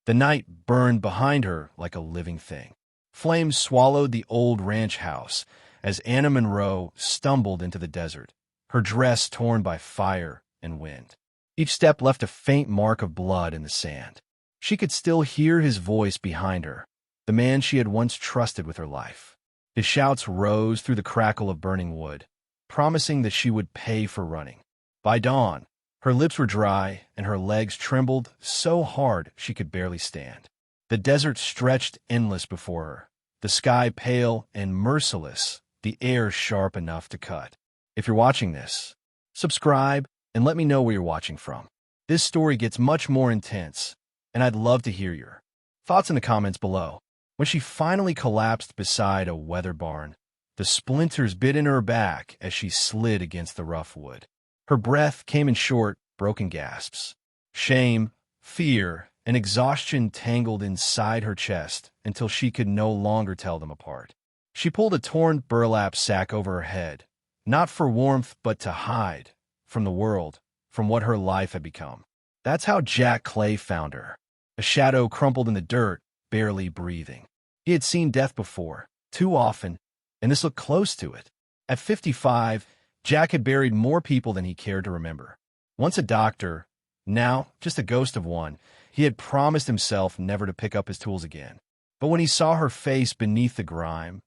The night burned behind her like a living thing. Flames swallowed the old ranch house as Anna Monroe stumbled into the desert, her dress torn by fire and wind. Each step left a faint mark of blood in the sand. She could still hear his voice behind her, the man she had once trusted with her life. His shouts rose through the crackle of burning wood, promising that she would pay for running. By dawn, her lips were dry and her legs trembled so hard she could barely stand. The desert stretched endless before her, the sky pale and merciless, the air sharp enough to cut. If you're watching this, subscribe and let me know where you're watching from. This story gets much more intense, and I'd love to hear your thoughts in the comments below. When she finally collapsed beside a weather barn, the splinters bit in her back as she slid against the rough wood. Her breath came in short, broken gasps. Shame, fear, and exhaustion tangled inside her chest until she could no longer tell them apart. She pulled a torn burlap sack over her head, not for warmth but to hide from the world, from what her life had become. That's how Jack Clay found her, a shadow crumpled in the dirt, barely breathing. He had seen death before, too often, and this looked close to it. At 55, Jack had buried more people than he cared to remember. Once a doctor, now just a ghost of one, he had promised himself never to pick up his tools again. But when he saw her face beneath the grime,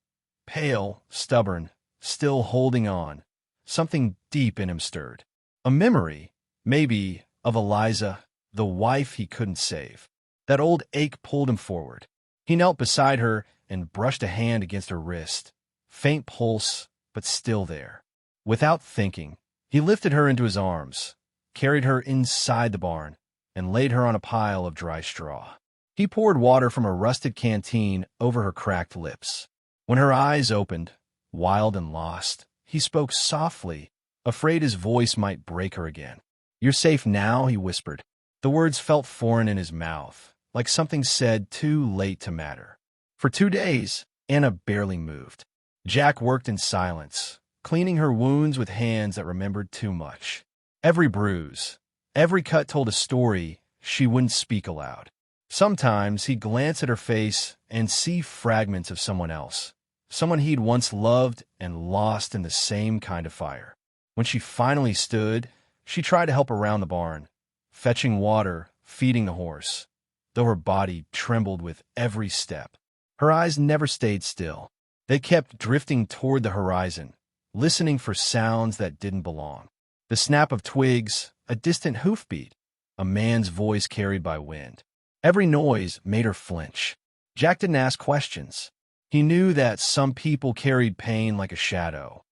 pale, stubborn, still holding on, something deep in him stirred. A memory, maybe, of Eliza, the wife he couldn't save. That old ache pulled him forward. He knelt beside her and brushed a hand against her wrist. Faint pulse, but still there. Without thinking, he lifted her into his arms, carried her inside the barn, and laid her on a pile of dry straw. He poured water from a rusted canteen over her cracked lips. When her eyes opened, wild and lost, he spoke softly, afraid his voice might break her again. "You're safe now," he whispered. The words felt foreign in his mouth, like something said too late to matter. For 2 days, Anna barely moved. Jack worked in silence, cleaning her wounds with hands that remembered too much. Every bruise, every cut told a story she wouldn't speak aloud. Sometimes he'd glance at her face and see fragments of someone else, someone he'd once loved and lost in the same kind of fire. When she finally stood, she tried to help around the barn, fetching water, feeding the horse, though her body trembled with every step. Her eyes never stayed still. They kept drifting toward the horizon, listening for sounds that didn't belong. The snap of twigs, a distant hoofbeat, a man's voice carried by wind. Every noise made her flinch. Jack didn't ask questions. He knew that some people carried pain like a shadow.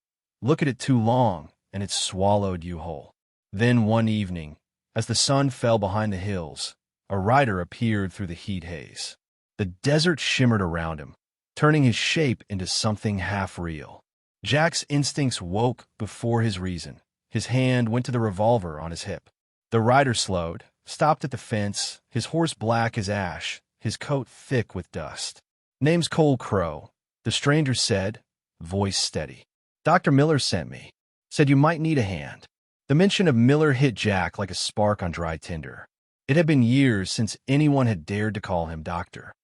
Look at it too long, and it swallowed you whole. Then one evening, as the sun fell behind the hills, a rider appeared through the heat haze. The desert shimmered around him, turning his shape into something half-real. Jack's instincts woke before his reason. His hand went to the revolver on his hip. The rider slowed, stopped at the fence, his horse black as ash, his coat thick with dust. "Name's Cole Crow," the stranger said, voice steady. "Dr. Miller sent me. Said you might need a hand." The mention of Miller hit Jack like a spark on dry tinder. It had been years since anyone had dared to call him doctor.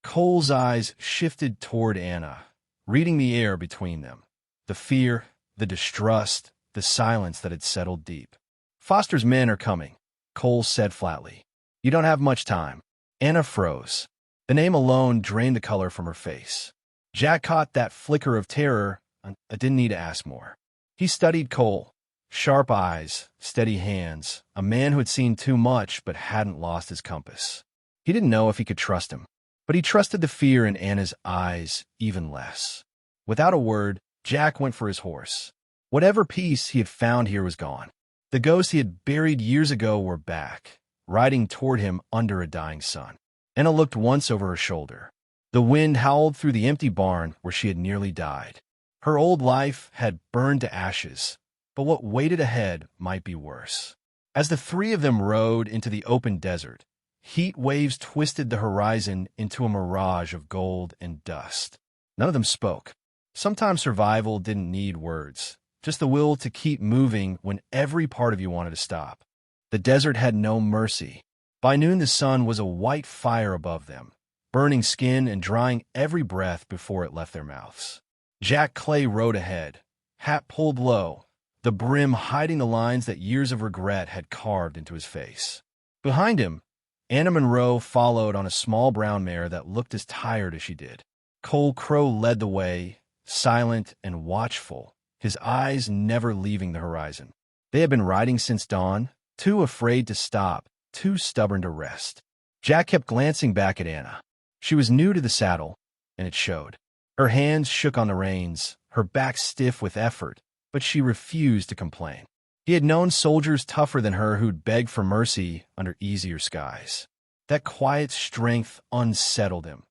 Cole's eyes shifted toward Anna, reading the air between them. The fear, the distrust, the silence that had settled deep. "Foster's men are coming," Cole said flatly. "You don't have much time." Anna froze. The name alone drained the color from her face. Jack caught that flicker of terror and didn't need to ask more. He studied Cole. Sharp eyes, steady hands, a man who had seen too much but hadn't lost his compass. He didn't know if he could trust him, but he trusted the fear in Anna's eyes even less. Without a word, Jack went for his horse. Whatever peace he had found here was gone. The ghosts he had buried years ago were back, riding toward him under a dying sun. Anna looked once over her shoulder. The wind howled through the empty barn where she had nearly died. Her old life had burned to ashes, but what waited ahead might be worse. As the three of them rode into the open desert, heat waves twisted the horizon into a mirage of gold and dust. None of them spoke. Sometimes survival didn't need words, just the will to keep moving when every part of you wanted to stop. The desert had no mercy. By noon, the sun was a white fire above them, burning skin and drying every breath before it left their mouths. Jack Clay rode ahead, hat pulled low, the brim hiding the lines that years of regret had carved into his face. Behind him, Anna Monroe followed on a small brown mare that looked as tired as she did. Cole Crow led the way, silent and watchful, his eyes never leaving the horizon. They had been riding since dawn, too afraid to stop, too stubborn to rest. Jack kept glancing back at Anna. She was new to the saddle, and it showed. Her hands shook on the reins, her back stiff with effort, but she refused to complain. He had known soldiers tougher than her who'd beg for mercy under easier skies. That quiet strength unsettled him,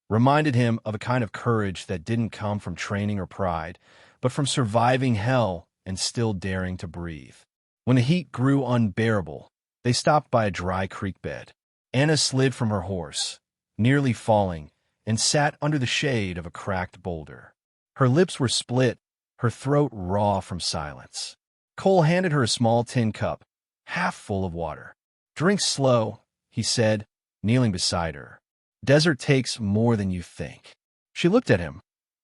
reminded him of a kind of courage that didn't come from training or pride, but from surviving hell and still daring to breathe. When the heat grew unbearable, they stopped by a dry creek bed. Anna slid from her horse, nearly falling, and sat under the shade of a cracked boulder. Her lips were split, her throat raw from silence. Cole handed her a small tin cup, half full of water. "Drink slow," he said, kneeling beside her. "Desert takes more than you think." She looked at him,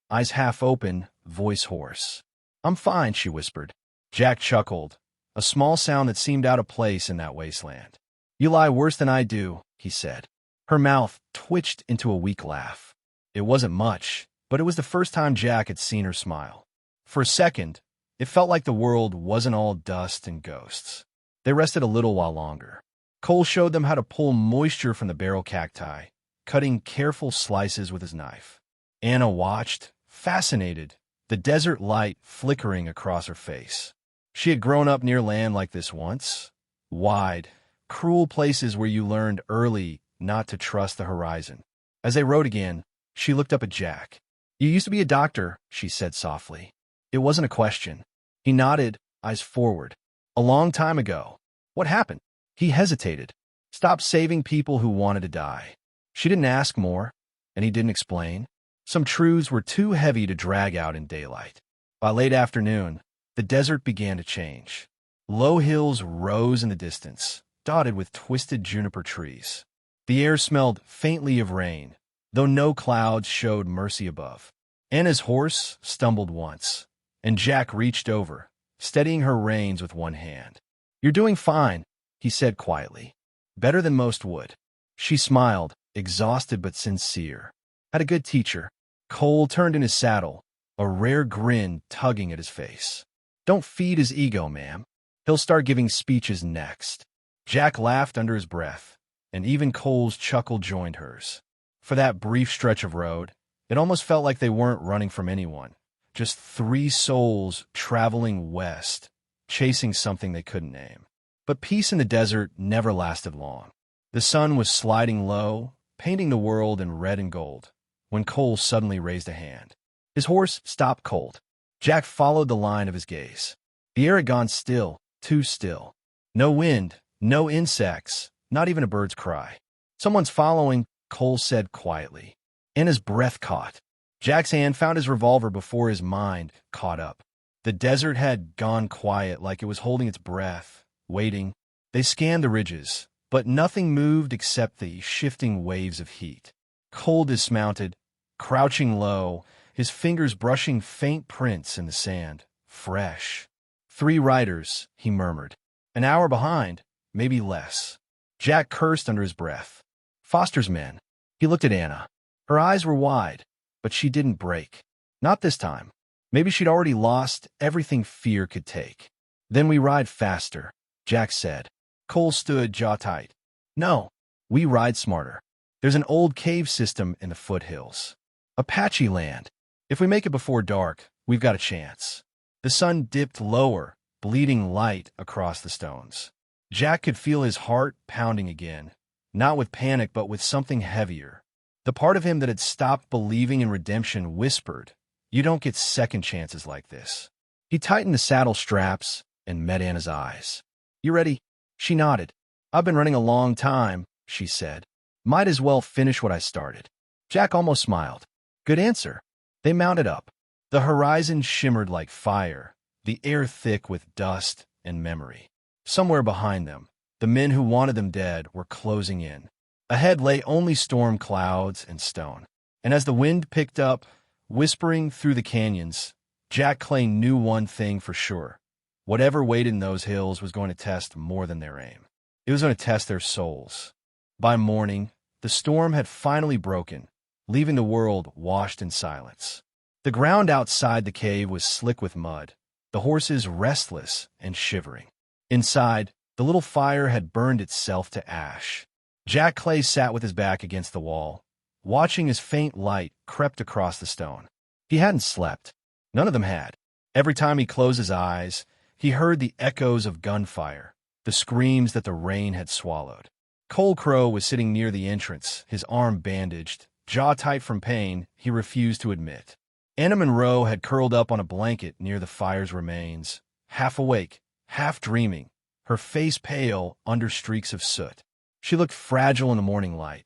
eyes half open, voice hoarse. "I'm fine," she whispered. Jack chuckled, a small sound that seemed out of place in that wasteland. "You lie worse than I do," he said. Her mouth twitched into a weak laugh. It wasn't much, but it was the first time Jack had seen her smile. For a second, it felt like the world wasn't all dust and ghosts. They rested a little while longer. Cole showed them how to pull moisture from the barrel cacti, cutting careful slices with his knife. Anna watched, fascinated, the desert light flickering across her face. She had grown up near land like this once. Wide, cruel places where you learned early not to trust the horizon. As they rode again, she looked up at Jack. "You used to be a doctor," she said softly. It wasn't a question. He nodded, eyes forward. "A long time ago. What happened?" He hesitated. "Stopped saving people who wanted to die." She didn't ask more, and he didn't explain. Some truths were too heavy to drag out in daylight. By late afternoon, the desert began to change. Low hills rose in the distance, dotted with twisted juniper trees. The air smelled faintly of rain, though no clouds showed mercy above. Anna's horse stumbled once, and Jack reached over, steadying her reins with one hand. "You're doing fine," he said quietly. "Better than most would." She smiled, exhausted but sincere. "Had a good teacher." Cole turned in his saddle, a rare grin tugging at his face. "Don't feed his ego, ma'am. He'll start giving speeches next." Jack laughed under his breath, and even Cole's chuckle joined hers. For that brief stretch of road, it almost felt like they weren't running from anyone, just three souls traveling west, chasing something they couldn't name. But peace in the desert never lasted long. The sun was sliding low, painting the world in red and gold, when Cole suddenly raised a hand. His horse stopped cold. Jack followed the line of his gaze. The air had gone still, too still. No wind, no insects, not even a bird's cry. "Someone's following," Cole said quietly. Anna's breath caught. Jack's hand found his revolver before his mind caught up. The desert had gone quiet, like it was holding its breath, waiting. They scanned the ridges, but nothing moved except the shifting waves of heat. Cole dismounted, crouching low, his fingers brushing faint prints in the sand. Fresh. "3 riders," he murmured. "An hour behind, maybe less." Jack cursed under his breath. "Foster's men." He looked at Anna. Her eyes were wide, but she didn't break. Not this time. Maybe she'd already lost everything fear could take. "Then we ride faster," Jack said. Cole stood jaw tight. "No, we ride smarter. There's an old cave system in the foothills. Apache land. If we make it before dark, we've got a chance." The sun dipped lower, bleeding light across the stones. Jack could feel his heart pounding again, not with panic but with something heavier. The part of him that had stopped believing in redemption whispered, "You don't get second chances like this." He tightened the saddle straps and met Anna's eyes. "You ready?" She nodded. "I've been running a long time," she said. "Might as well finish what I started." Jack almost smiled. "Good answer." They mounted up. The horizon shimmered like fire, the air thick with dust and memory. Somewhere behind them, The men who wanted them dead were closing in. Ahead lay only storm clouds and stone. And as the wind picked up, whispering through the canyons, Jack Clay knew one thing for sure. Whatever waited in those hills was going to test more than their aim. It was going to test their souls. By morning, the storm had finally broken, leaving the world washed in silence. The ground outside the cave was slick with mud, the horses restless and shivering. Inside, the little fire had burned itself to ash. Jack Clay sat with his back against the wall, watching as faint light crept across the stone. He hadn't slept. None of them had. Every time he closed his eyes, he heard the echoes of gunfire, the screams that the rain had swallowed. Cold Crow was sitting near the entrance, his arm bandaged, jaw tight from pain he refused to admit. Anna Monroe had curled up on a blanket near the fire's remains, half awake, half dreaming, her face pale under streaks of soot. She looked fragile in the morning light.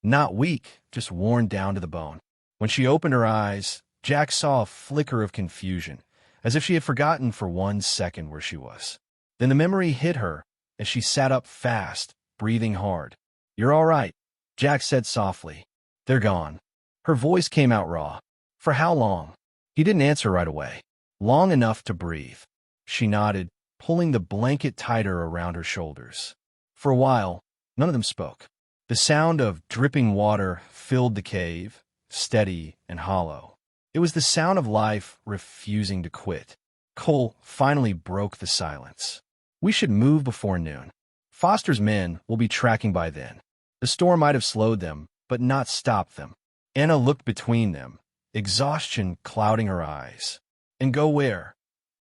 Not weak, just worn down to the bone. When she opened her eyes, Jack saw a flicker of confusion, as if she had forgotten for 1 second where she was. Then the memory hit her as she sat up fast, breathing hard. "You're all right," Jack said softly. "They're gone." Her voice came out raw. "For how long?" He didn't answer right away. "Long enough to breathe." She nodded, pulling the blanket tighter around her shoulders. For a while, none of them spoke. The sound of dripping water filled the cave, steady and hollow. It was the sound of life refusing to quit. Cole finally broke the silence. "We should move before noon. Foster's men will be tracking by then." The storm might have slowed them, but not stopped them. Anna looked between them, exhaustion clouding her eyes. "And go where?"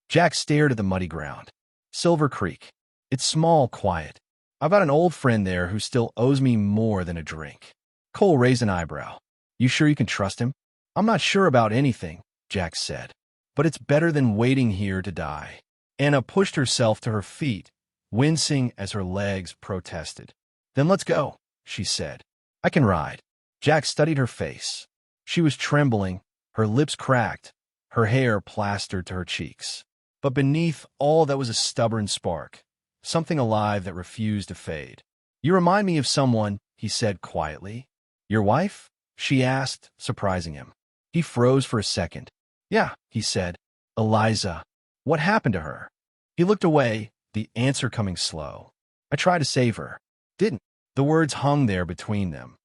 Jack stared at the muddy ground. "Silver Creek. It's small, quiet. I've got an old friend there who still owes me more than a drink." Cole raised an eyebrow. "You sure you can trust him?" "I'm not sure about anything," Jack said. "But it's better than waiting here to die." Anna pushed herself to her feet, wincing as her legs protested. "Then let's go," she said. "I can ride." Jack studied her face. She was trembling, her lips cracked, her hair plastered to her cheeks. But beneath all that was a stubborn spark, something alive that refused to fade. "You remind me of someone," he said quietly. "Your wife?" she asked, surprising him. He froze for a second. "Yeah," he said. "Eliza. What happened to her?" He looked away, the answer coming slow. "I tried to save her. Didn't." The words hung there between them.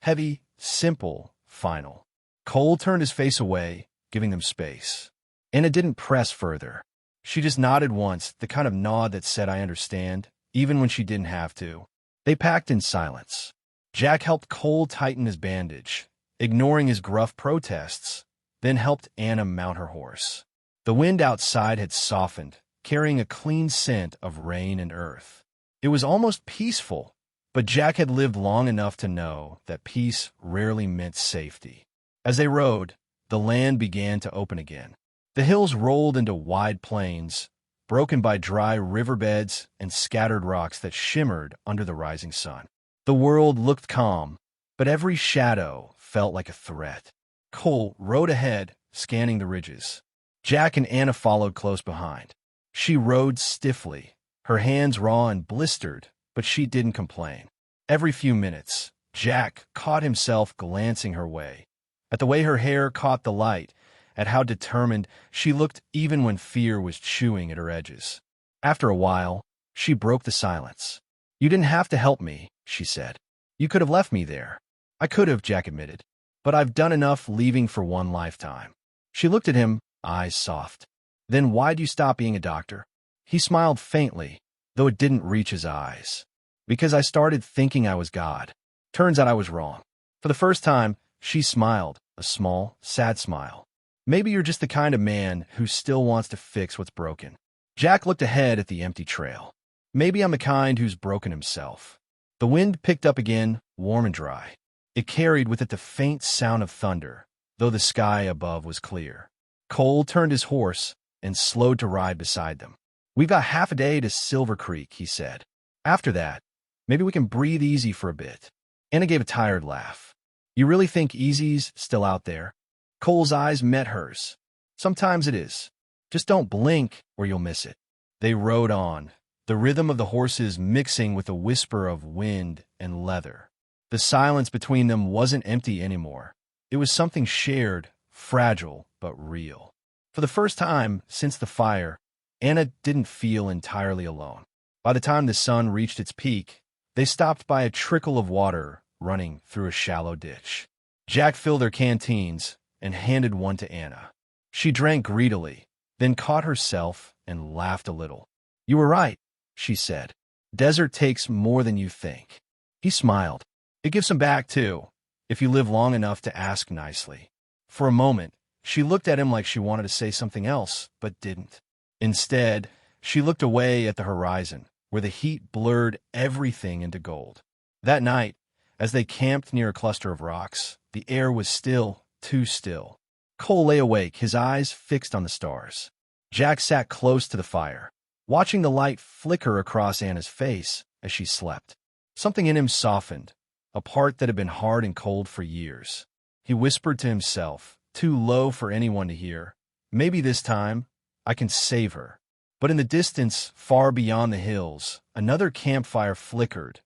Heavy, simple, final. Cole turned his face away, giving them space. Anna didn't press further. She just nodded once, the kind of nod that said, "I understand," even when she didn't have to. They packed in silence. Jack helped Cole tighten his bandage, ignoring his gruff protests, then helped Anna mount her horse. The wind outside had softened, carrying a clean scent of rain and earth. It was almost peaceful, but Jack had lived long enough to know that peace rarely meant safety. As they rode, the land began to open again. The hills rolled into wide plains, broken by dry riverbeds and scattered rocks that shimmered under the rising sun. The world looked calm, but every shadow felt like a threat. Cole rode ahead, scanning the ridges. Jack and Anna followed close behind. She rode stiffly, her hands raw and blistered, but she didn't complain. Every few minutes, Jack caught himself glancing her way, at the way her hair caught the light, at how determined she looked even when fear was chewing at her edges. After a while, she broke the silence. "You didn't have to help me," she said. "You could have left me there." "I could have," Jack admitted. "But I've done enough leaving for one lifetime." She looked at him, eyes soft. "Then why'd you stop being a doctor?" He smiled faintly, though it didn't reach his eyes. "Because I started thinking I was God. Turns out I was wrong." For the first time, she smiled, a small, sad smile. "Maybe you're just the kind of man who still wants to fix what's broken." Jack looked ahead at the empty trail. "Maybe I'm the kind who's broken himself." The wind picked up again, warm and dry. It carried with it the faint sound of thunder, though the sky above was clear. Cole turned his horse and slowed to ride beside them. "We've got half a day to Silver Creek," he said. "After that, maybe we can breathe easy for a bit." Anna gave a tired laugh. "You really think easy's still out there?" Cole's eyes met hers. "Sometimes it is. Just don't blink or you'll miss it." They rode on, the rhythm of the horses mixing with the whisper of wind and leather. The silence between them wasn't empty anymore. It was something shared, fragile, but real. For the first time since the fire, Anna didn't feel entirely alone. By the time the sun reached its peak, they stopped by a trickle of water running through a shallow ditch. Jack filled their canteens and handed one to Anna. She drank greedily, then caught herself and laughed a little. "You were right," she said. "Desert takes more than you think." He smiled. "It gives some back, too, if you live long enough to ask nicely." For a moment, she looked at him like she wanted to say something else, but didn't. Instead, she looked away at the horizon, where the heat blurred everything into gold. That night, as they camped near a cluster of rocks, the air was still, too still. Cole lay awake, his eyes fixed on the stars. Jack sat close to the fire, watching the light flicker across Anna's face as she slept. Something in him softened, a part that had been hard and cold for years. He whispered to himself, too low for anyone to hear, "Maybe this time, I can save her." But in the distance, far beyond the hills, another campfire flickered,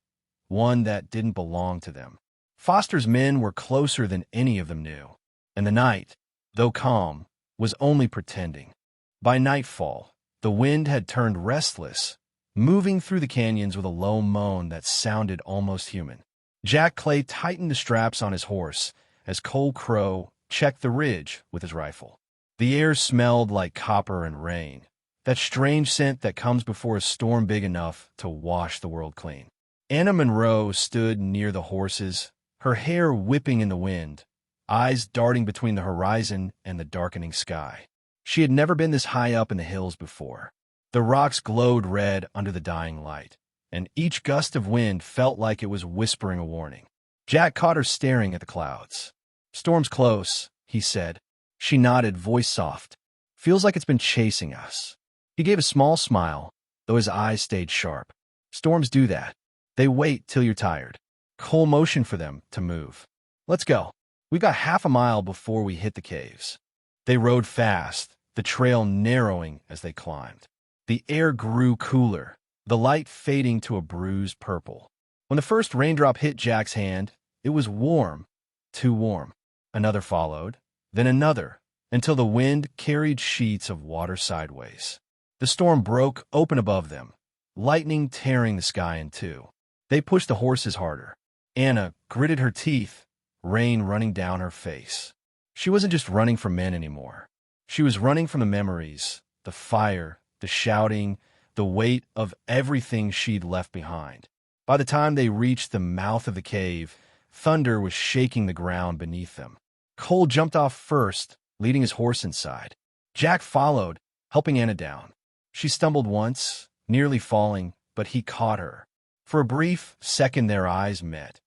one that didn't belong to them. Foster's men were closer than any of them knew, and the night, though calm, was only pretending. By nightfall, the wind had turned restless, moving through the canyons with a low moan that sounded almost human. Jack Clay tightened the straps on his horse as Cole Crow checked the ridge with his rifle. The air smelled like copper and rain, that strange scent that comes before a storm big enough to wash the world clean. Anna Monroe stood near the horses, her hair whipping in the wind, eyes darting between the horizon and the darkening sky. She had never been this high up in the hills before. The rocks glowed red under the dying light, and each gust of wind felt like it was whispering a warning. Jack caught her staring at the clouds. "Storm's close," he said. She nodded, voice soft. "Feels like it's been chasing us." He gave a small smile, though his eyes stayed sharp. "Storms do that. They wait till you're tired." Cole motioned for them to move. "Let's go. We've got half a mile before we hit the caves." They rode fast, the trail narrowing as they climbed. The air grew cooler, the light fading to a bruised purple. When the first raindrop hit Jack's hand, it was warm, too warm. Another followed, then another, until the wind carried sheets of water sideways. The storm broke open above them, lightning tearing the sky in two. They pushed the horses harder. Anna gritted her teeth, rain running down her face. She wasn't just running from men anymore. She was running from the memories, the fire, the shouting, the weight of everything she'd left behind. By the time they reached the mouth of the cave, thunder was shaking the ground beneath them. Cole jumped off first, leading his horse inside. Jack followed, helping Anna down. She stumbled once, nearly falling, but he caught her. For a brief second their eyes met,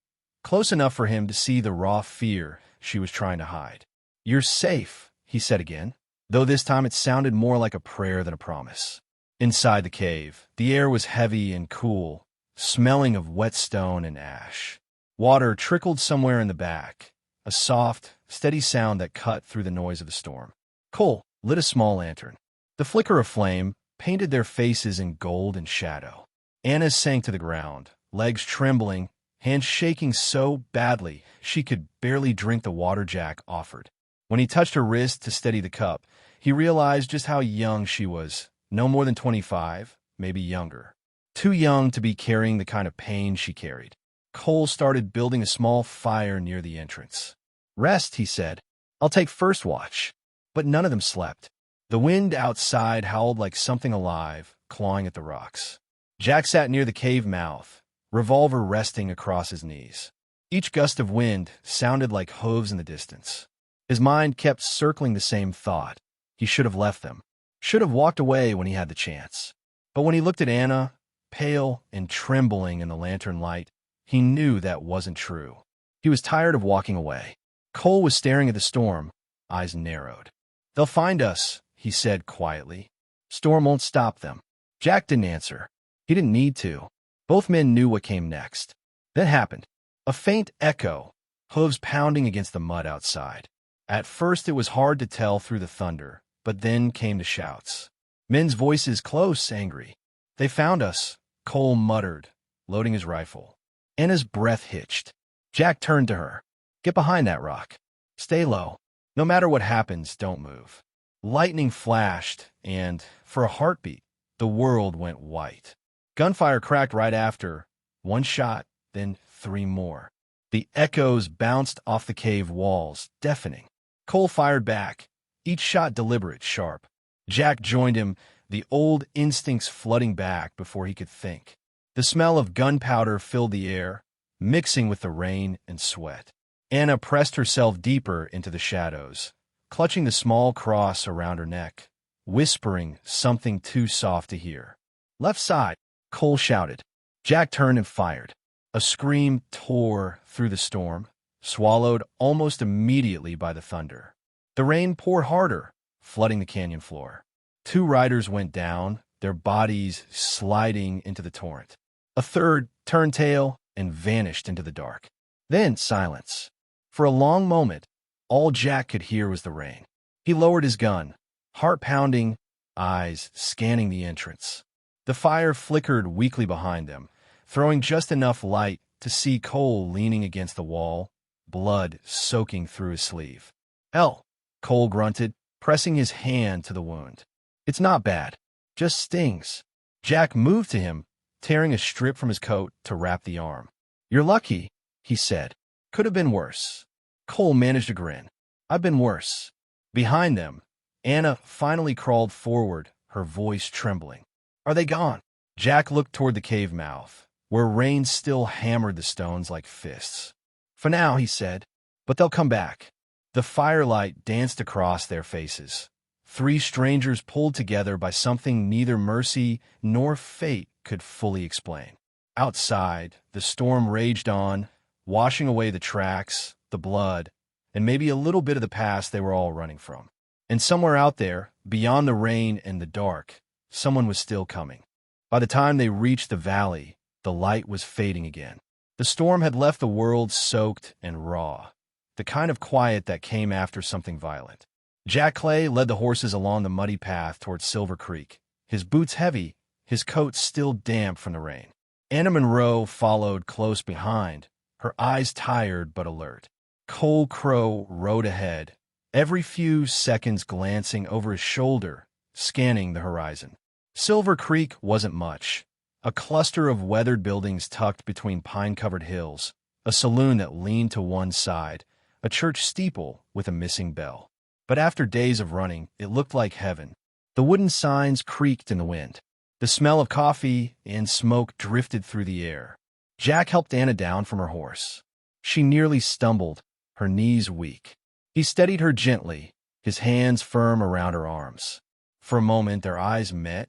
close enough for him to see the raw fear she was trying to hide. "You're safe," he said again, though this time it sounded more like a prayer than a promise. Inside the cave, the air was heavy and cool, smelling of wet stone and ash. Water trickled somewhere in the back, a soft, steady sound that cut through the noise of the storm. Cole lit a small lantern. The flicker of flame painted their faces in gold and shadow. Anna sank to the ground, legs trembling, hands shaking so badly she could barely drink the water Jack offered. When he touched her wrist to steady the cup, he realized just how young she was, no more than 25, maybe younger. Too young to be carrying the kind of pain she carried. Cole started building a small fire near the entrance. "Rest," he said. "I'll take first watch." But none of them slept. The wind outside howled like something alive, clawing at the rocks. Jack sat near the cave mouth, revolver resting across his knees. Each gust of wind sounded like hooves in the distance. His mind kept circling the same thought. He should have left them. Should have walked away when he had the chance. But when he looked at Anna, pale and trembling in the lantern light, he knew that wasn't true. He was tired of walking away. Cole was staring at the storm, eyes narrowed. "They'll find us," he said quietly. "Storm won't stop them." Jack didn't answer. He didn't need to. Both men knew what came next. That happened. A faint echo, hooves pounding against the mud outside. At first it was hard to tell through the thunder, but then came the shouts. Men's voices close, angry. They found us, Cole muttered, loading his rifle. Anna's breath hitched. Jack turned to her. Get behind that rock. Stay low. No matter what happens, don't move. Lightning flashed, and, for a heartbeat, the world went white. Gunfire cracked right after. One shot, then 3 more. The echoes bounced off the cave walls, deafening. Cole fired back, each shot deliberate, sharp. Jack joined him, the old instincts flooding back before he could think. The smell of gunpowder filled the air, mixing with the rain and sweat. Anna pressed herself deeper into the shadows, clutching the small cross around her neck, whispering something too soft to hear. Left side, Cole shouted. Jack turned and fired. A scream tore through the storm, swallowed almost immediately by the thunder. The rain poured harder, flooding the canyon floor. 2 riders went down, their bodies sliding into the torrent. A third turned tail and vanished into the dark. Then silence. For a long moment, all Jack could hear was the rain. He lowered his gun, heart pounding, eyes scanning the entrance. The fire flickered weakly behind them, throwing just enough light to see Cole leaning against the wall, blood soaking through his sleeve. Hell, Cole grunted, pressing his hand to the wound. It's not bad, just stings. Jack moved to him, tearing a strip from his coat to wrap the arm. You're lucky, he said. Could have been worse. Cole managed a grin. I've been worse. Behind them, Anna finally crawled forward, her voice trembling. Are they gone? Jack looked toward the cave mouth, where rain still hammered the stones like fists. For now, he said, but they'll come back. The firelight danced across their faces. 3 strangers pulled together by something neither mercy nor fate could fully explain. Outside, the storm raged on, washing away the tracks, the blood, and maybe a little bit of the past they were all running from. And somewhere out there, beyond the rain and the dark, someone was still coming. By the time they reached the valley, the light was fading again. The storm had left the world soaked and raw, the kind of quiet that came after something violent. Jack Clay led the horses along the muddy path toward Silver Creek, his boots heavy, his coat still damp from the rain. Anna Monroe followed close behind, her eyes tired but alert. Cole Crow rode ahead, every few seconds glancing over his shoulder, scanning the horizon. Silver Creek wasn't much, a cluster of weathered buildings tucked between pine-covered hills, a saloon that leaned to one side, a church steeple with a missing bell. But after days of running, it looked like heaven. The wooden signs creaked in the wind. The smell of coffee and smoke drifted through the air. Jack helped Anna down from her horse. She nearly stumbled, her knees weak. He steadied her gently, his hands firm around her arms. For a moment, their eyes met,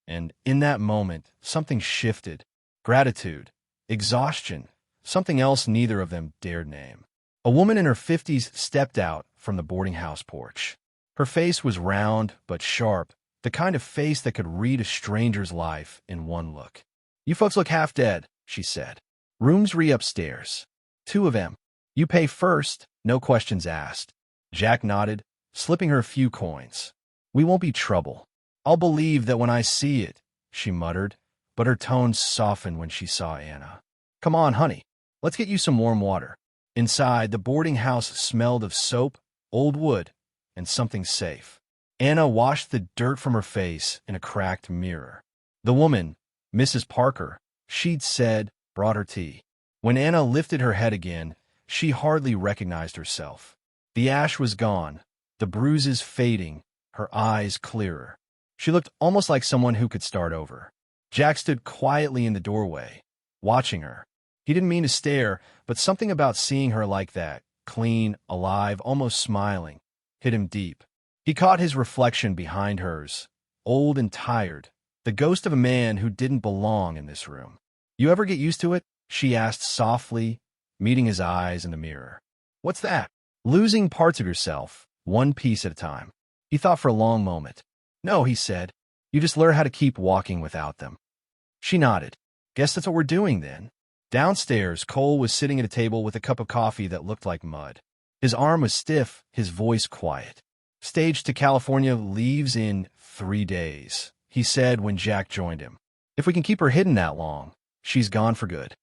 and in that moment, something shifted. Gratitude, exhaustion, something else neither of them dared name. A woman in her 50s stepped out from the boarding house porch. Her face was round but sharp, the kind of face that could read a stranger's life in one look. You folks look half dead, she said. Rooms upstairs. 2 of them. You pay first, no questions asked. Jack nodded, slipping her a few coins. We won't be trouble. I'll believe that when I see it, she muttered, but her tone softened when she saw Anna. Come on, honey. Let's get you some warm water. Inside, the boarding house smelled of soap, old wood, and something safe. Anna washed the dirt from her face in a cracked mirror. The woman, Mrs. Parker, she'd said, brought her tea. When Anna lifted her head again, she hardly recognized herself. The ash was gone, the bruises fading, her eyes clearer. She looked almost like someone who could start over. Jack stood quietly in the doorway, watching her. He didn't mean to stare, but something about seeing her like that, clean, alive, almost smiling, hit him deep. He caught his reflection behind hers, old and tired, the ghost of a man who didn't belong in this room. You ever get used to it? She asked softly, meeting his eyes in the mirror. What's that? Losing parts of yourself, one piece at a time. He thought for a long moment. No, he said. You just learn how to keep walking without them. She nodded. Guess that's what we're doing then. Downstairs, Cole was sitting at a table with a cup of coffee that looked like mud. His arm was stiff, his voice quiet. Stage to California leaves in 3 days, he said when Jack joined him. If we can keep her hidden that long, she's gone for good.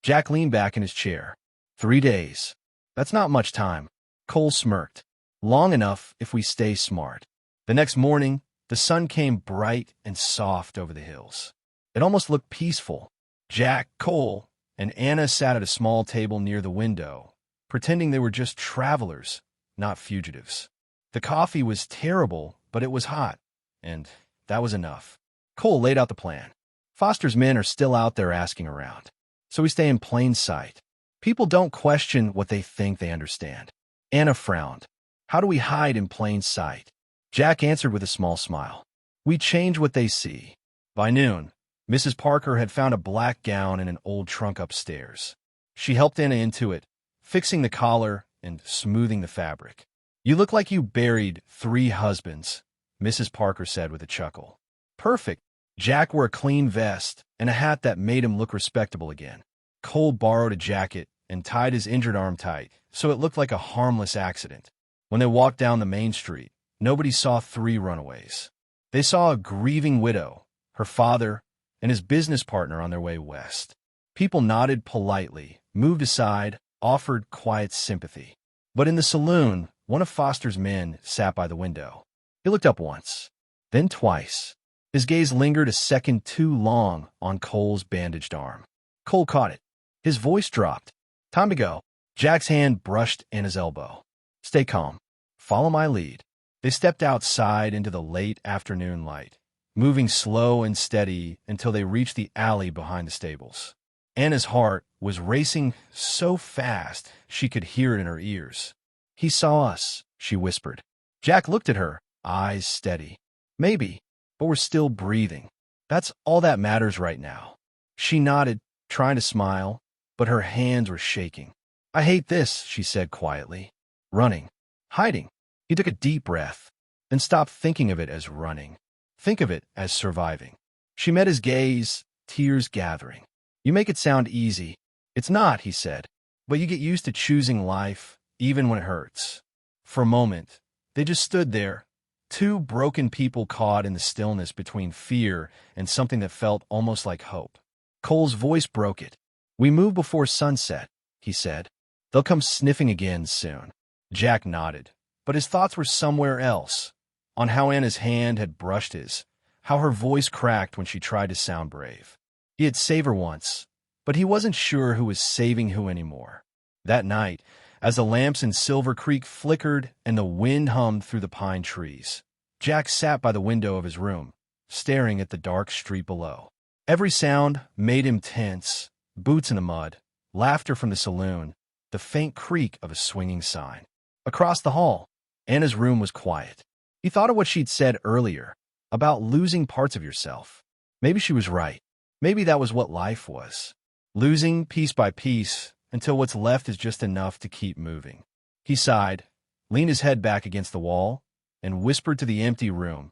Jack leaned back in his chair. 3 days. That's not much time. Cole smirked. Long enough if we stay smart. The next morning, the sun came bright and soft over the hills. It almost looked peaceful. Jack, Cole, and Anna sat at a small table near the window, pretending they were just travelers, not fugitives. The coffee was terrible, but it was hot, and that was enough. Cole laid out the plan. Foster's men are still out there asking around, so we stay in plain sight. People don't question what they think they understand. Anna frowned. How do we hide in plain sight? Jack answered with a small smile. We change what they see. By noon, Mrs. Parker had found a black gown in an old trunk upstairs. She helped Anna into it, fixing the collar and smoothing the fabric. You look like you buried 3 husbands, Mrs. Parker said with a chuckle. Perfect. Jack wore a clean vest and a hat that made him look respectable again. Cole borrowed a jacket and tied his injured arm tight, so it looked like a harmless accident. When they walked down the main street, nobody saw 3 runaways. They saw a grieving widow, her father, and his business partner on their way west. People nodded politely, moved aside, offered quiet sympathy. But in the saloon, one of Foster's men sat by the window. He looked up once, then twice. His gaze lingered a second too long on Cole's bandaged arm. Cole caught it. His voice dropped. Time to go. Jack's hand brushed Anna's elbow. Stay calm. Follow my lead. They stepped outside into the late afternoon light, moving slow and steady until they reached the alley behind the stables. Anna's heart was racing so fast she could hear it in her ears. He saw us, she whispered. Jack looked at her, eyes steady. Maybe, but we're still breathing. That's all that matters right now. She nodded, trying to smile, but her hands were shaking. I hate this, she said quietly. Running. Hiding. He took a deep breath, then stopped thinking of it as running. Think of it as surviving. She met his gaze, tears gathering. You make it sound easy. It's not, he said, but you get used to choosing life, even when it hurts. For a moment, they just stood there, 2 broken people caught in the stillness between fear and something that felt almost like hope. Cole's voice broke it. We move before sunset, he said. They'll come sniffing again soon. Jack nodded, but his thoughts were somewhere else, on how Anna's hand had brushed his, how her voice cracked when she tried to sound brave. He had saved her once, but he wasn't sure who was saving who anymore. That night, as the lamps in Silver Creek flickered and the wind hummed through the pine trees, Jack sat by the window of his room, staring at the dark street below. Every sound made him tense, boots in the mud, laughter from the saloon, the faint creak of a swinging sign. Across the hall, Anna's room was quiet. He thought of what she'd said earlier, about losing parts of yourself. Maybe she was right. Maybe that was what life was. Losing piece by piece until what's left is just enough to keep moving. He sighed, leaned his head back against the wall, and whispered to the empty room,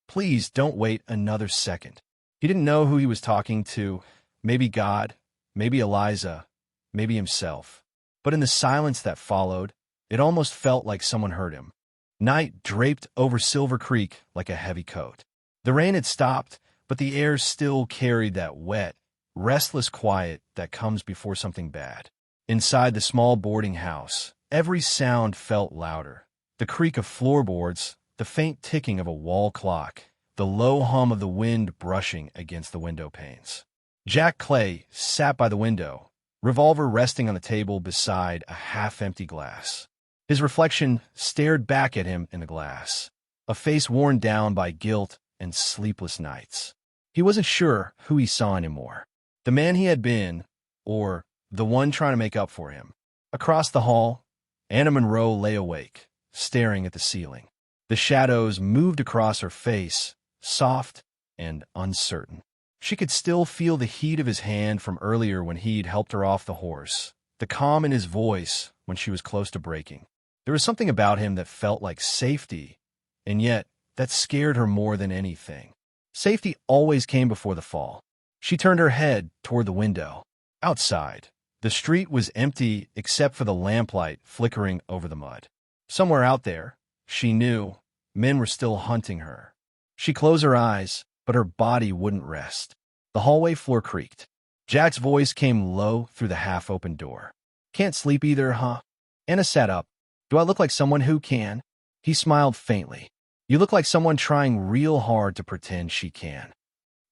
Please don't wait another second. He didn't know who he was talking to, maybe God, maybe Eliza, maybe himself. But in the silence that followed, it almost felt like someone heard him. Night draped over Silver Creek like a heavy coat. The rain had stopped, but the air still carried that wet, restless quiet that comes before something bad. Inside the small boarding house, every sound felt louder. The creak of floorboards, the faint ticking of a wall clock, the low hum of the wind brushing against the window panes. Jack Clay sat by the window, revolver resting on the table beside a half-empty glass. His reflection stared back at him in the glass, a face worn down by guilt and sleepless nights. He wasn't sure who he saw anymore, the man he had been, or the one trying to make up for him. Across the hall, Anna Monroe lay awake, staring at the ceiling. The shadows moved across her face, soft and uncertain. She could still feel the heat of his hand from earlier when he'd helped her off the horse, the calm in his voice when she was close to breaking. There was something about him that felt like safety, and yet that scared her more than anything. Safety always came before the fall. She turned her head toward the window. Outside, the street was empty except for the lamplight flickering over the mud. Somewhere out there, she knew, men were still hunting her. She closed her eyes, but her body wouldn't rest. The hallway floor creaked. Jack's voice came low through the half-open door. Can't sleep either, huh? Anna sat up. Do I look like someone who can? He smiled faintly. You look like someone trying real hard to pretend she can.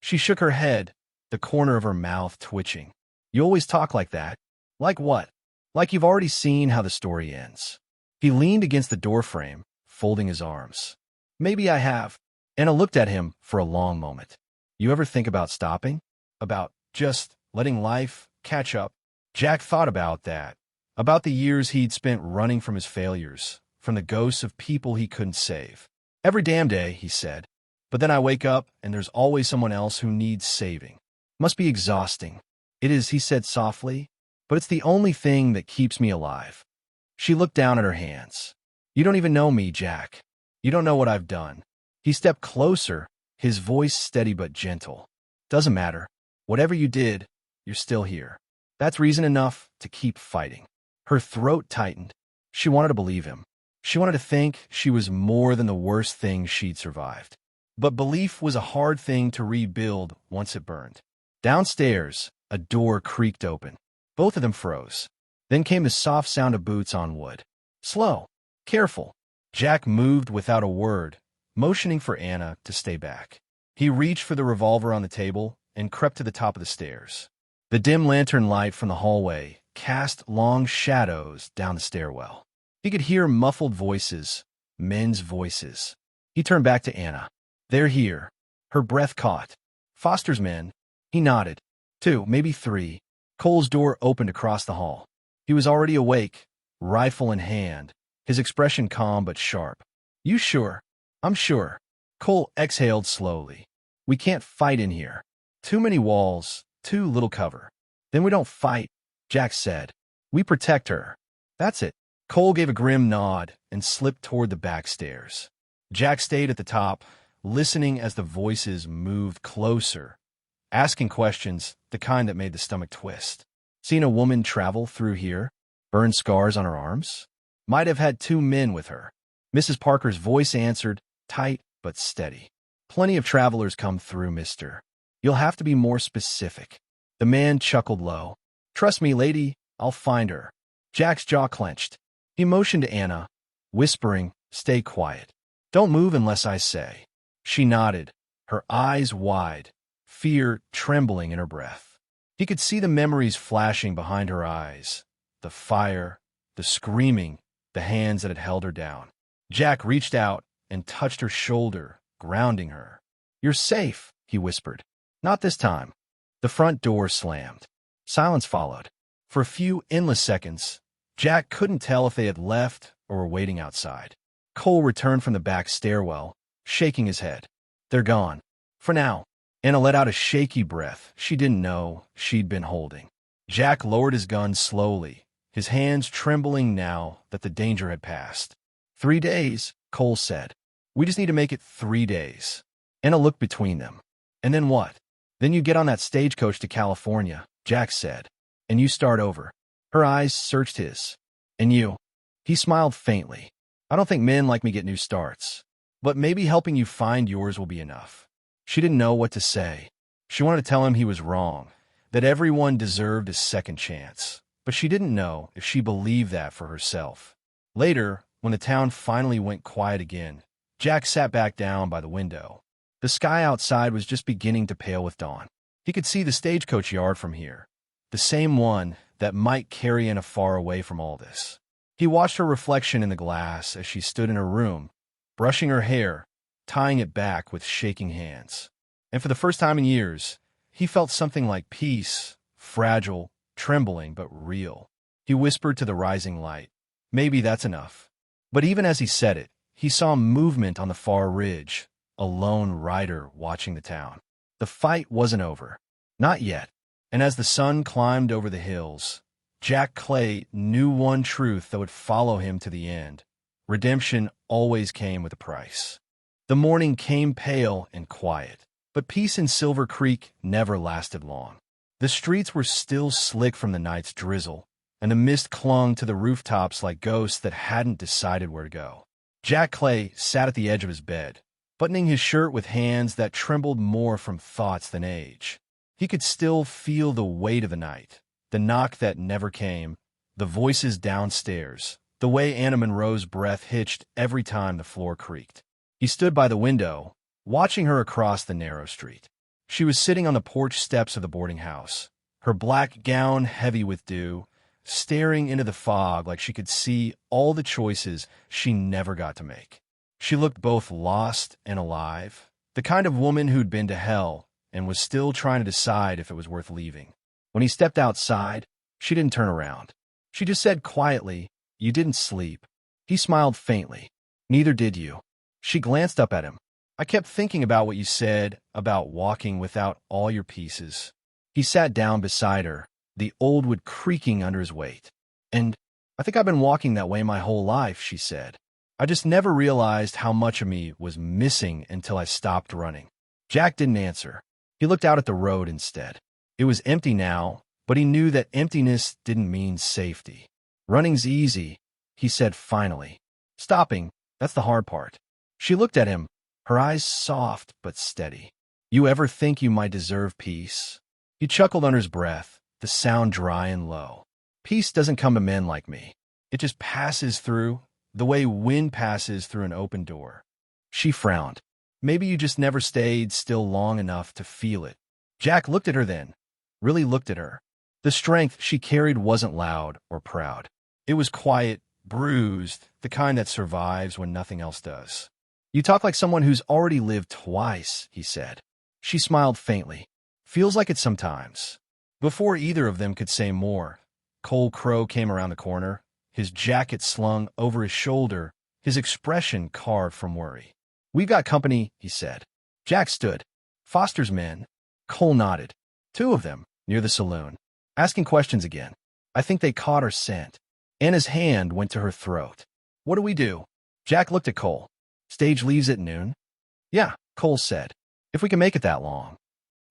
She shook her head, the corner of her mouth twitching. You always talk like that. Like what? Like you've already seen how the story ends. He leaned against the doorframe, folding his arms. Maybe I have. Anna looked at him for a long moment. You ever think about stopping? About just letting life catch up? Jack thought about that. About the years he'd spent running from his failures, from the ghosts of people he couldn't save. Every damn day, he said. But then I wake up and there's always someone else who needs saving. Must be exhausting. It is, he said softly, but it's the only thing that keeps me alive. She looked down at her hands. You don't even know me, Jack. You don't know what I've done. He stepped closer, his voice steady but gentle. Doesn't matter. Whatever you did, you're still here. That's reason enough to keep fighting. Her throat tightened. She wanted to believe him. She wanted to think she was more than the worst thing she'd survived. But belief was a hard thing to rebuild once it burned. Downstairs, a door creaked open. Both of them froze. Then came the soft sound of boots on wood. Slow. Careful. Jack moved without a word, motioning for Anna to stay back. He reached for the revolver on the table and crept to the top of the stairs. The dim lantern light from the hallway cast long shadows down the stairwell. He could hear muffled voices, men's voices. He turned back to Anna. They're here. Her breath caught. Foster's men. He nodded. 2, maybe 3. Cole's door opened across the hall. He was already awake, rifle in hand, his expression calm but sharp. You sure? I'm sure. Cole exhaled slowly. We can't fight in here. Too many walls, too little cover. Then we don't fight, Jack said. We protect her. That's it. Cole gave a grim nod and slipped toward the back stairs. Jack stayed at the top, listening as the voices moved closer, asking questions, the kind that made the stomach twist. Seen a woman travel through here? Burned scars on her arms? Might have had 2 men with her. Mrs. Parker's voice answered, tight but steady. Plenty of travelers come through, mister. You'll have to be more specific. The man chuckled low. Trust me, lady, I'll find her. Jack's jaw clenched. He motioned to Anna, whispering, stay quiet. Don't move unless I say. She nodded, her eyes wide, fear trembling in her breath. He could see the memories flashing behind her eyes, the fire, the screaming, the hands that had held her down. Jack reached out and touched her shoulder, grounding her. You're safe, he whispered. Not this time. The front door slammed. Silence followed. For a few endless seconds, Jack couldn't tell if they had left or were waiting outside. Cole returned from the back stairwell, shaking his head. They're gone. For now. Anna let out a shaky breath she didn't know she'd been holding. Jack lowered his gun slowly, his hands trembling now that the danger had passed. 3 days, Cole said. We just need to make it 3 days. Anna looked between them. And then what? Then you get on that stagecoach to California, Jack said. And you start over. Her eyes searched his. And you? He smiled faintly. I don't think men like me get new starts. But maybe helping you find yours will be enough. She didn't know what to say. She wanted to tell him he was wrong, that everyone deserved a second chance. But she didn't know if she believed that for herself. Later, when the town finally went quiet again, Jack sat back down by the window. The sky outside was just beginning to pale with dawn. He could see the stagecoach yard from here, the same one that might carry Anna far away from all this. He watched her reflection in the glass as she stood in her room, brushing her hair, tying it back with shaking hands. And for the first time in years, he felt something like peace, fragile, trembling, but real. He whispered to the rising light, maybe that's enough. But even as he said it, he saw movement on the far ridge, a lone rider watching the town. The fight wasn't over. Not yet. And as the sun climbed over the hills, Jack Clay knew one truth that would follow him to the end. Redemption always came with a price. The morning came pale and quiet, but peace in Silver Creek never lasted long. The streets were still slick from the night's drizzle, and the mist clung to the rooftops like ghosts that hadn't decided where to go. Jack Clay sat at the edge of his bed, buttoning his shirt with hands that trembled more from thoughts than age. He could still feel the weight of the night, the knock that never came, the voices downstairs, the way Anna Monroe's breath hitched every time the floor creaked. He stood by the window, watching her across the narrow street. She was sitting on the porch steps of the boarding house, her black gown heavy with dew, staring into the fog like she could see all the choices she never got to make. She looked both lost and alive, the kind of woman who'd been to hell and was still trying to decide if it was worth leaving. When he stepped outside, she didn't turn around. She just said quietly, "You didn't sleep." He smiled faintly. "Neither did you." She glanced up at him. "I kept thinking about what you said about walking without all your pieces." He sat down beside her, the old wood creaking under his weight. "And I think I've been walking that way my whole life," she said. "I just never realized how much of me was missing until I stopped running." Jack didn't answer. He looked out at the road instead. It was empty now, but he knew that emptiness didn't mean safety. "Running's easy," he said finally. "Stopping, that's the hard part." She looked at him, her eyes soft but steady. "You ever think you might deserve peace?" He chuckled under his breath, the sound dry and low. "Peace doesn't come to men like me. It just passes through, the way wind passes through an open door." She frowned. "Maybe you just never stayed still long enough to feel it." Jack looked at her then, really looked at her. The strength she carried wasn't loud or proud. It was quiet, bruised, the kind that survives when nothing else does. "You talk like someone who's already lived twice," he said. She smiled faintly. "Feels like it sometimes." Before either of them could say more, Cole Crow came around the corner, his jacket slung over his shoulder, his expression carved from worry. "We've got company," he said. Jack stood. "Foster's men." Cole nodded. "Two of them, near the saloon. Asking questions again. I think they caught our scent." Anna's hand went to her throat. "What do we do?" Jack looked at Cole. "Stage leaves at noon?" "Yeah," Cole said. "If we can make it that long."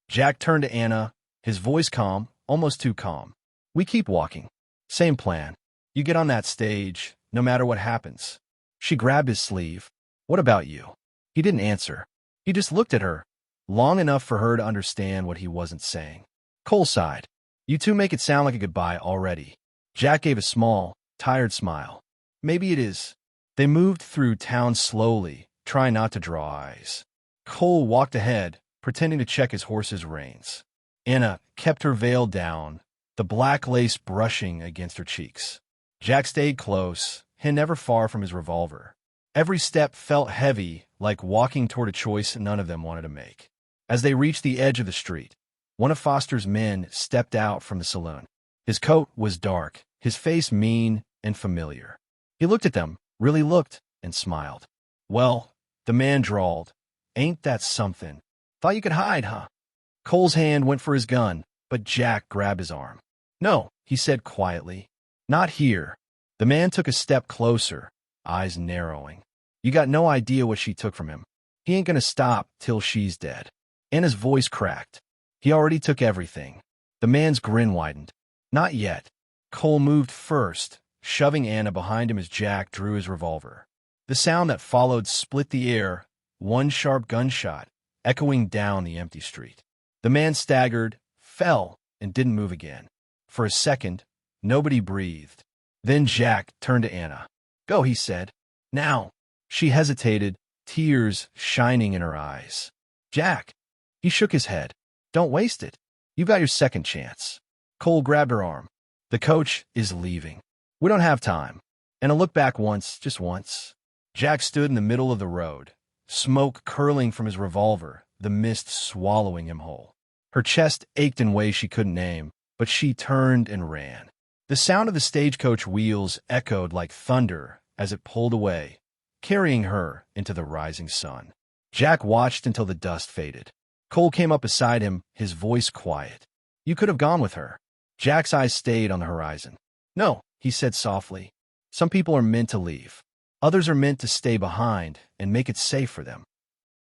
Jack turned to Anna, his voice calm, almost too calm. "We keep walking. Same plan. You get on that stage, no matter what happens." She grabbed his sleeve. "What about you?" He didn't answer. He just looked at her, long enough for her to understand what he wasn't saying. Cole sighed. "You two make it sound like a goodbye already." Jack gave a small, tired smile. "Maybe it is." They moved through town slowly, trying not to draw eyes. Cole walked ahead, pretending to check his horse's reins. Anna kept her veil down, the black lace brushing against her cheeks. Jack stayed close, hand never far from his revolver. Every step felt heavy, like walking toward a choice none of them wanted to make. As they reached the edge of the street, one of Foster's men stepped out from the saloon. His coat was dark, his face mean and familiar. He looked at them, really looked, and smiled. "Well," the man drawled, "ain't that something? Thought you could hide, huh?" Cole's hand went for his gun, but Jack grabbed his arm. "No," he said quietly. "Not here." The man took a step closer, eyes narrowing. You got no idea what she took from him. He ain't gonna stop till she's dead. Anna's voice cracked. He already took everything. The man's grin widened. "Not yet." Cole moved first, shoving Anna behind him as Jack drew his revolver. The sound that followed split the air, one sharp gunshot, echoing down the empty street. The man staggered, fell, and didn't move again. For a second, nobody breathed. Then Jack turned to Anna. "Go," he said. "Now." She hesitated, tears shining in her eyes. "Jack." He shook his head. "Don't waste it. You've got your second chance." Cole grabbed her arm. "The coach is leaving. We don't have time." Anna looked back once, just once. Jack stood in the middle of the road, smoke curling from his revolver, the mist swallowing him whole. Her chest ached in ways she couldn't name, but she turned and ran. The sound of the stagecoach wheels echoed like thunder as it pulled away, carrying her into the rising sun. Jack watched until the dust faded. Cole came up beside him, his voice quiet. "You could have gone with her." Jack's eyes stayed on the horizon. "No," he said softly. "Some people are meant to leave. Others are meant to stay behind and make it safe for them."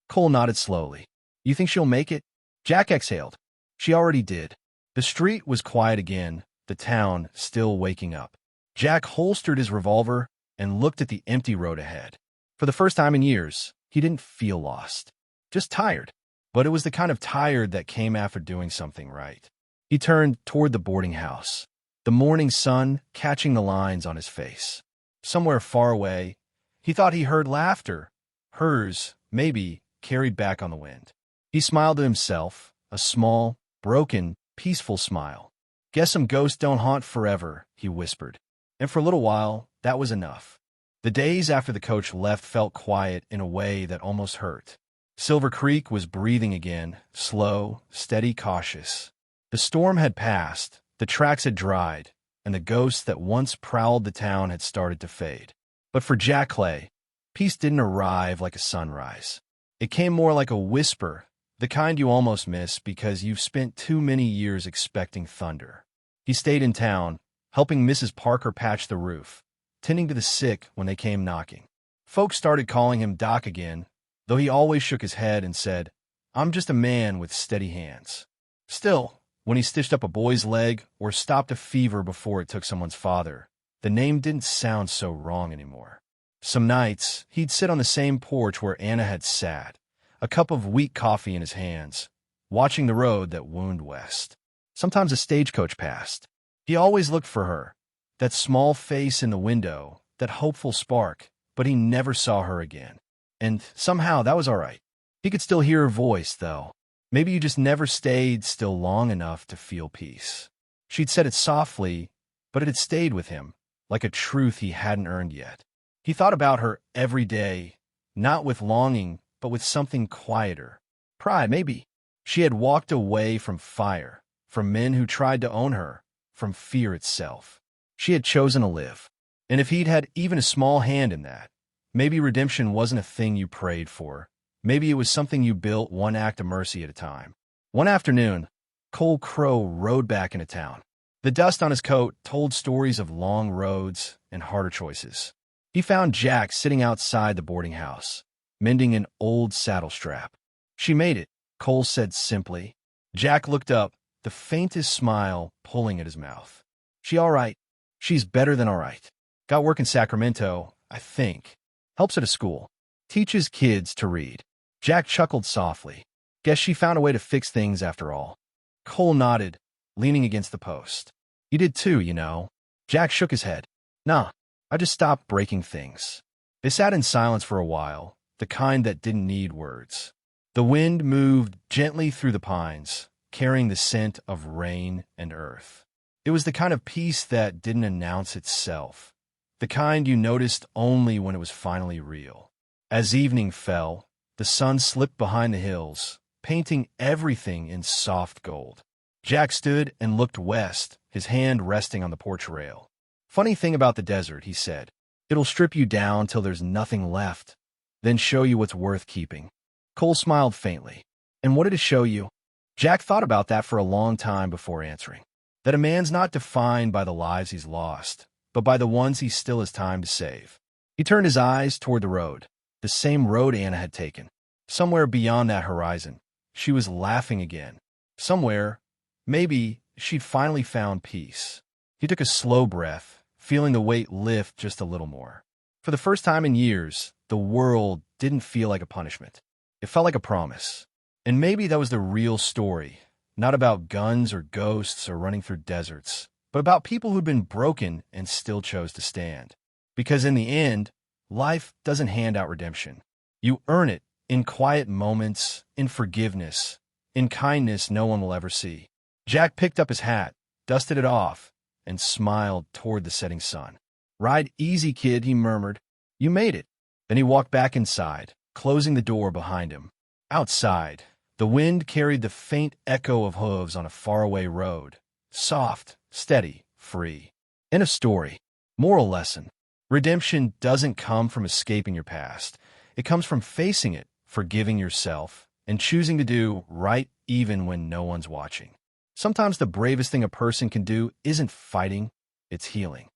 Cole nodded slowly. "You think she'll make it?" Jack exhaled. She already did. The street was quiet again, the town still waking up. Jack holstered his revolver and looked at the empty road ahead. For the first time in years, he didn't feel lost. Just tired. but it was the kind of tired that came after doing something right. He turned toward the boarding house, the morning sun catching the lines on his face. Somewhere far away, he thought he heard laughter, hers, maybe, carried back on the wind. He smiled to himself, a small, broken, peaceful smile. "Guess some ghosts don't haunt forever," he whispered. And for a little while, that was enough. The days after the coach left felt quiet in a way that almost hurt. Silver Creek was breathing again, slow, steady, cautious. The storm had passed, the tracks had dried, and the ghosts that once prowled the town had started to fade. But for Jack Clay, peace didn't arrive like a sunrise. It came more like a whisper, the kind you almost miss because you've spent too many years expecting thunder. He stayed in town, helping Mrs. Parker patch the roof, tending to the sick when they came knocking. Folks started calling him Doc again, though he always shook his head and said, "I'm just a man with steady hands." Still, when he stitched up a boy's leg or stopped a fever before it took someone's father, the name didn't sound so wrong anymore. Some nights, he'd sit on the same porch where Anna had sat, a cup of weak coffee in his hands, watching the road that wound west. Sometimes a stagecoach passed. He always looked for her, that small face in the window, that hopeful spark, but he never saw her again. And somehow that was all right. He could still hear her voice, though. Maybe you just never stayed still long enough to feel peace. She'd said it softly, but it had stayed with him, like a truth he hadn't earned yet. He thought about her every day, not with longing, but with something quieter. Pride, maybe. She had walked away from fire, from men who tried to own her, from fear itself. She had chosen to live. And if he'd had even a small hand in that, maybe redemption wasn't a thing you prayed for. Maybe it was something you built one act of mercy at a time. One afternoon, Cole Crow rode back into town. The dust on his coat told stories of long roads and harder choices. He found Jack sitting outside the boarding house, mending an old saddle strap. "She made it," Cole said simply. Jack looked up, the faintest smile pulling at his mouth. "She all right?" "She's better than all right. Got work in Sacramento, I think. Helps at a school. Teaches kids to read." Jack chuckled softly. "Guess she found a way to fix things after all." Cole nodded, leaning against the post. "You did too, you know." Jack shook his head. "Nah, I just stopped breaking things." They sat in silence for a while, the kind that didn't need words. The wind moved gently through the pines, carrying the scent of rain and earth. It was the kind of peace that didn't announce itself, the kind you noticed only when it was finally real. As evening fell, the sun slipped behind the hills, painting everything in soft gold. Jack stood and looked west, his hand resting on the porch rail. "Funny thing about the desert," he said. "It'll strip you down till there's nothing left, then show you what's worth keeping." Cole smiled faintly. "And what did it show you?" Jack thought about that for a long time before answering. That a man's not defined by the lives he's lost, but by the ones he still has time to save. He turned his eyes toward the road, the same road Anna had taken. Somewhere beyond that horizon, she was laughing again. Somewhere, maybe, she'd finally found peace. He took a slow breath, feeling the weight lift just a little more. For the first time in years, the world didn't feel like a punishment. It felt like a promise. And maybe that was the real story, not about guns or ghosts or running through deserts, but about people who'd been broken and still chose to stand. Because in the end, life doesn't hand out redemption. You earn it in quiet moments, in forgiveness, in kindness no one will ever see. Jack picked up his hat, dusted it off, and smiled toward the setting sun. "Ride easy, kid," he murmured. "You made it." Then he walked back inside, closing the door behind him. Outside, the wind carried the faint echo of hooves on a faraway road. Soft, steady, free. End of story. Moral lesson. Redemption doesn't come from escaping your past. It comes from facing it, forgiving yourself, and choosing to do right even when no one's watching. Sometimes the bravest thing a person can do isn't fighting, it's healing.